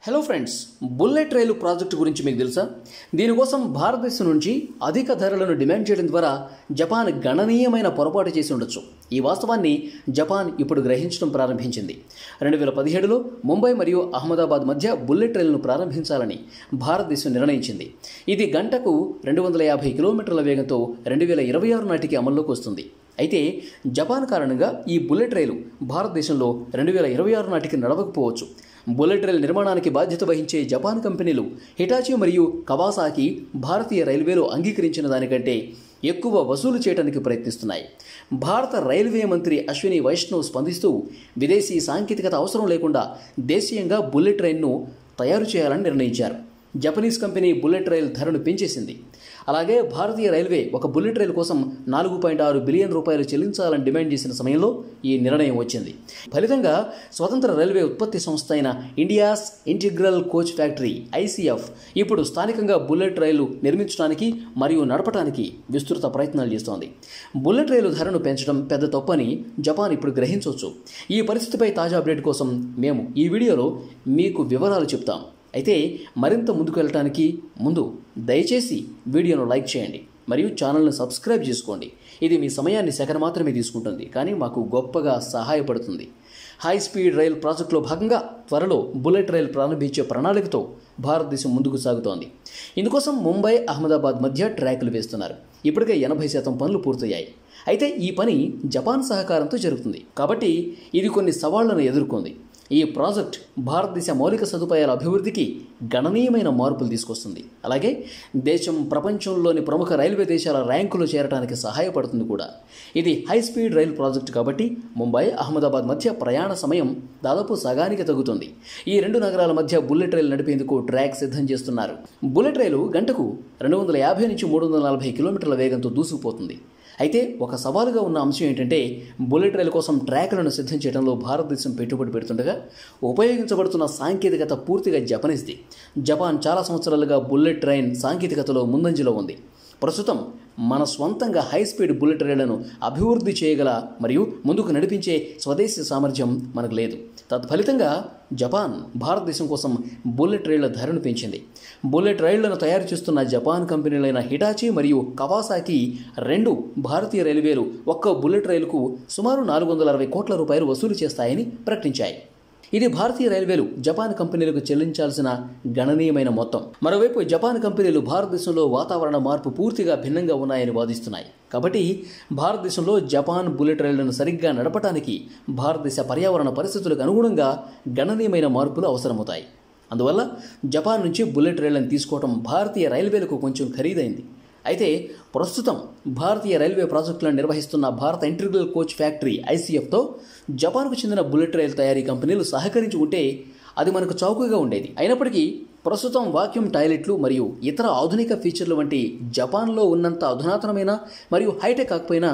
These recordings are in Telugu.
హలో ఫ్రెండ్స్, బుల్లెట్ రైలు ప్రాజెక్టు గురించి మీకు తెలుసా? దీనికోసం భారతదేశం నుంచి అధిక ధరలను డిమాండ్ చేయడం ద్వారా జపాన్ గణనీయమైన పొరపాటు చేసి ఉండొచ్చు. ఈ వాస్తవాన్ని జపాన్ ఇప్పుడు గ్రహించడం ప్రారంభించింది. 2017లో ముంబై మరియు అహ్మదాబాద్ మధ్య బుల్లెట్ రైలును ప్రారంభించాలని భారతదేశం నిర్ణయించింది. ఇది గంటకు 250 కిలోమీటర్ల వేగంతో 2026 నాటికి అమల్లోకి వస్తుంది. అయితే జపాన్ కారణంగా ఈ బుల్లెట్ రైలు భారతదేశంలో 2026 నాటికి నడవకపోవచ్చు. బుల్లెట్ రైలు నిర్మాణానికి బాధ్యత వహించే జపాన్ కంపెనీలు హిటాచీ మరియు కవాసాకి భారతీయ రైల్వేలో అంగీకరించిన దానికంటే ఎక్కువ వసూలు చేయడానికి ప్రయత్నిస్తున్నాయి. భారత రైల్వే మంత్రి అశ్విని వైష్ణవ్ స్పందిస్తూ విదేశీ సాంకేతికత అవసరం లేకుండా దేశీయంగా బుల్లెట్ రైలును తయారు చేయాలని నిర్ణయించారు. జపనీస్ కంపెనీ బుల్లెట్ రైలు ధరను పెంచేసింది. అలాగే భారతీయ రైల్వే ఒక బుల్లెట్ రైలు కోసం 4.6 బిలియన్ రూపాయలు చెల్లించాలని డిమాండ్ చేసిన సమయంలో ఈ నిర్ణయం వచ్చింది. ఫలితంగా స్వతంత్ర రైల్వే ఉత్పత్తి సంస్థ అయిన India's integral coach factory ICF ఇప్పుడు స్థానికంగా బుల్లెట్ రైలు నిర్మించడానికి మరియు నడపడానికి విస్తృత ప్రయత్నాలు చేస్తోంది. బుల్లెట్ రైలు ధరను పెంచడం పెద్ద తప్పని జపాన్ ఇప్పుడు గ్రహించవచ్చు. ఈ పరిస్థితిపై తాజా అప్డేట్ కోసం మేము ఈ వీడియోలో మీకు వివరాలు చెప్తాం. అయితే మరింత ముందుకు వెళ్ళడానికి ముందు దయచేసి వీడియోను లైక్ చేయండి మరియు ఛానల్ను సబ్స్క్రైబ్ చేసుకోండి. ఇది మీ సమయాన్ని సెకను మాత్రమే తీసుకుంటుంది, కానీ మాకు గొప్పగా సహాయపడుతుంది. హై స్పీడ్ రైల్ ప్రాజెక్టులో భాగంగా త్వరలో బుల్లెట్ రైలు ప్రారంభించే ప్రణాళికతో భారతదేశం ముందుకు సాగుతోంది. ఇందుకోసం ముంబై అహ్మదాబాద్ మధ్య ట్రాకులు వేస్తున్నారు. ఇప్పటికే 80% పనులు పూర్తయ్యాయి. అయితే ఈ పని జపాన్ సహకారంతో జరుగుతుంది కాబట్టి ఇది కొన్ని సవాళ్లను ఎదుర్కొంది. ఈ ప్రాజెక్ట్ భారతదేశ మౌలిక సదుపాయాల అభివృద్ధికి గణనీయమైన మార్పులు తీసుకొస్తుంది. అలాగే దేశం ప్రపంచంలోని ప్రముఖ రైల్వే దేశాల ర్యాంకులో చేరడానికి సహాయపడుతుంది కూడా. ఇది హై స్పీడ్ రైలు ప్రాజెక్టు కాబట్టి ముంబై అహ్మదాబాద్ మధ్య ప్రయాణ సమయం దాదాపు సగానికి తగ్గుతుంది. ఈ రెండు నగరాల మధ్య బుల్లెట్ రైలు నడిపేందుకు ట్రాక్ సిద్ధం చేస్తున్నారు. బుల్లెట్ రైలు గంటకు 250 నుంచి 340 కిలోమీటర్ల వేగంతో దూసుకుపోతుంది. అయితే ఒక సవాలుగా ఉన్న అంశం ఏంటంటే బుల్లెట్ రైలు కోసం ట్రాక్లను సిద్ధం చేయడంలో భారతదేశం పెట్టుబడి పెడుతుండగా ఉపయోగించబడుతున్న సాంకేతికత పూర్తిగా జపనీస్ది. జపాన్ చాలా సంవత్సరాలుగా బుల్లెట్ ట్రైన్ సాంకేతికతలో ముందంజలో ఉంది. ప్రస్తుతం మన స్వంతంగా హై స్పీడ్ బుల్లెట్ రైళ్లను అభివృద్ధి చేయగల మరియు ముందుకు నడిపించే స్వదేశీ సామర్థ్యం మనకు లేదు. తత్ఫలితంగా జపాన్ భారతదేశం కోసం బుల్లెట్ రైళ్ల ధరను పెంచింది. బుల్లెట్ రైళ్లను తయారు చేస్తున్న జపాన్ కంపెనీలైన హిటాచీ మరియు కవాసాకి రెండు భారతీయ రైల్వేలు ఒక్క బుల్లెట్ రైలుకు సుమారు 460 కోట్ల రూపాయలు వసూలు చేస్తాయని ప్రకటించాయి. ఇది భారతీయ రైల్వేలు జపాన్ కంపెనీలకు చెల్లించాల్సిన గణనీయమైన మొత్తం. మరోవైపు జపాన్ కంపెనీలు భారతదేశంలో వాతావరణ మార్పు పూర్తిగా భిన్నంగా ఉన్నాయని వాదిస్తున్నాయి. కాబట్టి భారతదేశంలో జపాన్ బుల్లెట్ రైళ్లను సరిగ్గా నడపడానికి భారతదేశ పర్యావరణ పరిస్థితులకు అనుగుణంగా గణనీయమైన మార్పులు అవసరమవుతాయి. అందువల్ల జపాన్ నుంచి బుల్లెట్ రైళ్లను తీసుకోవడం భారతీయ రైల్వేలకు కొంచెం ఖరీదైంది. అయితే ప్రస్తుతం భారతీయ రైల్వే ప్రాజెక్టులను నిర్వహిస్తున్న భారత ఇంటిగ్రల్ కోచ్ ఫ్యాక్టరీ ICFతో జపాన్కు చెందిన బుల్లెట్ రైలు తయారీ కంపెనీలు సహకరించి ఉంటే అది మనకు చౌకగా ఉండేది. అయినప్పటికీ ప్రస్తుతం వాక్యూమ్ టాయిలెట్లు మరియు ఇతర ఆధునిక ఫీచర్లు వంటి జపాన్లో ఉన్నంత అధునాతనమైన మరియు హైటెక్ కాకపోయినా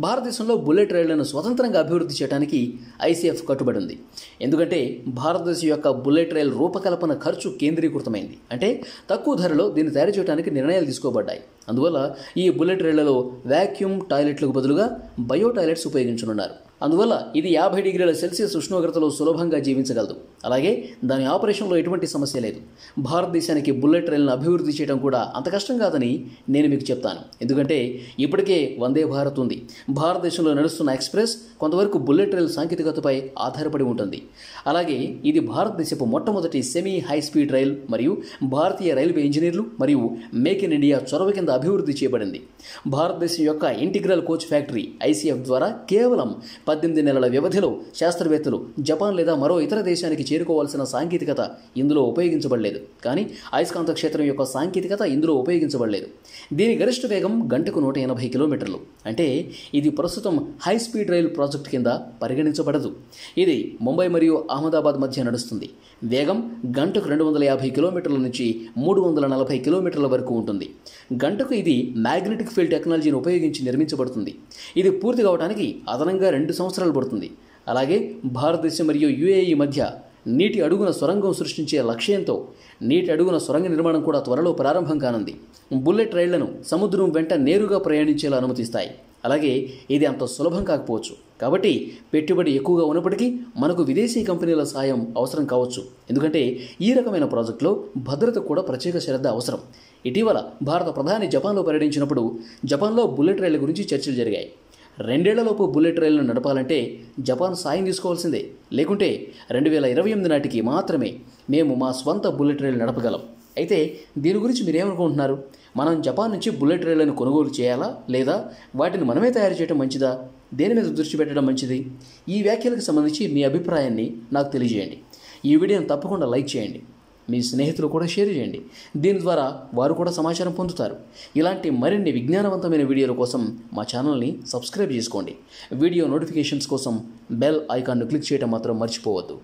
భారతదేశంలో బుల్లెట్ రైళ్లను స్వతంత్రంగా అభివృద్ధి చేయడానికి ICF కట్టుబడి ఉంది. ఎందుకంటే భారతదేశం యొక్క బుల్లెట్ రైలు రూపకల్పన ఖర్చు కేంద్రీకృతమైంది. అంటే తక్కువ ధరలో దీన్ని తయారు చేయడానికి నిర్ణయాలు తీసుకోబడ్డాయి. అందువల్ల ఈ బుల్లెట్ రైళ్లలో వాక్యూమ్ టాయిలెట్లకు బదులుగా బయో టాయిలెట్స్ ఉపయోగించనున్నారు. అందువల్ల ఇది 50 డిగ్రీల సెల్సియస్ ఉష్ణోగ్రతలో సులభంగా జీవించగలదు. అలాగే దాని ఆపరేషన్లో ఎటువంటి సమస్య లేదు. భారతదేశానికి బుల్లెట్ రైలును అభివృద్ధి చేయడం కూడా అంత కష్టం కాదని నేను మీకు చెప్తాను. ఎందుకంటే ఇప్పటికే వందే భారత్ ఉంది. భారతదేశంలో నడుస్తున్న ఎక్స్ప్రెస్ కొంతవరకు బుల్లెట్ రైలు సాంకేతికతపై ఆధారపడి ఉంటుంది. అలాగే ఇది భారతదేశపు మొట్టమొదటి సెమీ హై స్పీడ్ రైల్ మరియు భారతీయ రైల్వే ఇంజనీర్లు మరియు మేక్ ఇన్ ఇండియా చొరవ కింద అభివృద్ధి చేయబడింది. భారతదేశం యొక్క ఇంటిగ్రల్ కోచ్ ఫ్యాక్టరీ ICF ద్వారా కేవలం 18 నెలల వ్యవధిలో శాస్త్రవేత్తలు జపాన్ లేదా మరో ఇతర దేశానికి చేరుకోవాల్సిన సాంకేతికత ఇందులో ఉపయోగించబడలేదు. కానీ అయస్కాంత క్షేత్రం యొక్క సాంకేతికత ఇందులో ఉపయోగించబడలేదు. దీని గరిష్ట వేగం గంటకు 180 కిలోమీటర్లు. అంటే ఇది ప్రస్తుతం హై స్పీడ్ రైలు ప్రాజెక్టు కింద పరిగణించబడదు. ఇది ముంబై మరియు అహ్మదాబాద్ మధ్య నడుస్తుంది. వేగం గంటకు 250 కిలోమీటర్ల నుంచి 340 కిలోమీటర్ల వరకు ఉంటుంది. గంటకు ఇది మ్యాగ్నెటిక్ ఫీల్డ్ టెక్నాలజీని ఉపయోగించి నిర్మించబడుతుంది. ఇది పూర్తి కావడానికి అదనంగా 2 సంవత్సరాలు పడుతుంది. అలాగే భారతదేశం మరియు UAE మధ్య నీటి అడుగున సొరంగం సృష్టించే లక్ష్యంతో నీటి అడుగున సొరంగ నిర్మాణం కూడా త్వరలో ప్రారంభం కానుంది. బుల్లెట్ రైళ్లను సముద్రం వెంట నేరుగా ప్రయాణించేలా అనుమతిస్తాయి. అలాగే ఇది అంత సులభం కాకపోవచ్చు. కాబట్టి పెట్టుబడి ఎక్కువగా ఉన్నప్పటికీ మనకు విదేశీ కంపెనీల సాయం అవసరం కావచ్చు. ఎందుకంటే ఈ రకమైన ప్రాజెక్టులో భద్రతకు కూడా ప్రత్యేక శ్రద్ధ అవసరం. ఇటీవల భారత ప్రధాని జపాన్లో పర్యటించినప్పుడు జపాన్లో బుల్లెట్ రైళ్ల గురించి చర్చలు జరిగాయి. 2 ఏళ్లలోపు బుల్లెట్ రైళ్లను నడపాలంటే జపాన్ సాయం తీసుకోవాల్సిందే. లేకుంటే 2028 నాటికి మాత్రమే మేము మా స్వంత బుల్లెట్ రైలు నడపగలం. అయితే దీని గురించి మీరేమనుకుంటున్నారు? మనం జపాన్ నుంచి బుల్లెట్ రైళ్లను కొనుగోలు చేయాలా, లేదా వాటిని మనమే తయారు చేయడం మంచిదా? దేని మీద దృష్టి పెట్టడం మంచిది? ఈ వ్యాఖ్యలకు సంబంధించి మీ అభిప్రాయాన్ని నాకు తెలియజేయండి. ఈ వీడియోని తప్పకుండా లైక్ చేయండి. మీ స్నేహితులు కూడా షేర్ చేయండి. దీని ద్వారా వారు కూడా సమాచారం పొందుతారు. ఇలాంటి మరిన్ని విజ్ఞానవంతమైన వీడియోల కోసం మా ఛానల్ని సబ్స్క్రైబ్ చేసుకోండి. వీడియో నోటిఫికేషన్స్ కోసం బెల్ ఐకాన్ను క్లిక్ చేయడం మాత్రం మర్చిపోవద్దు.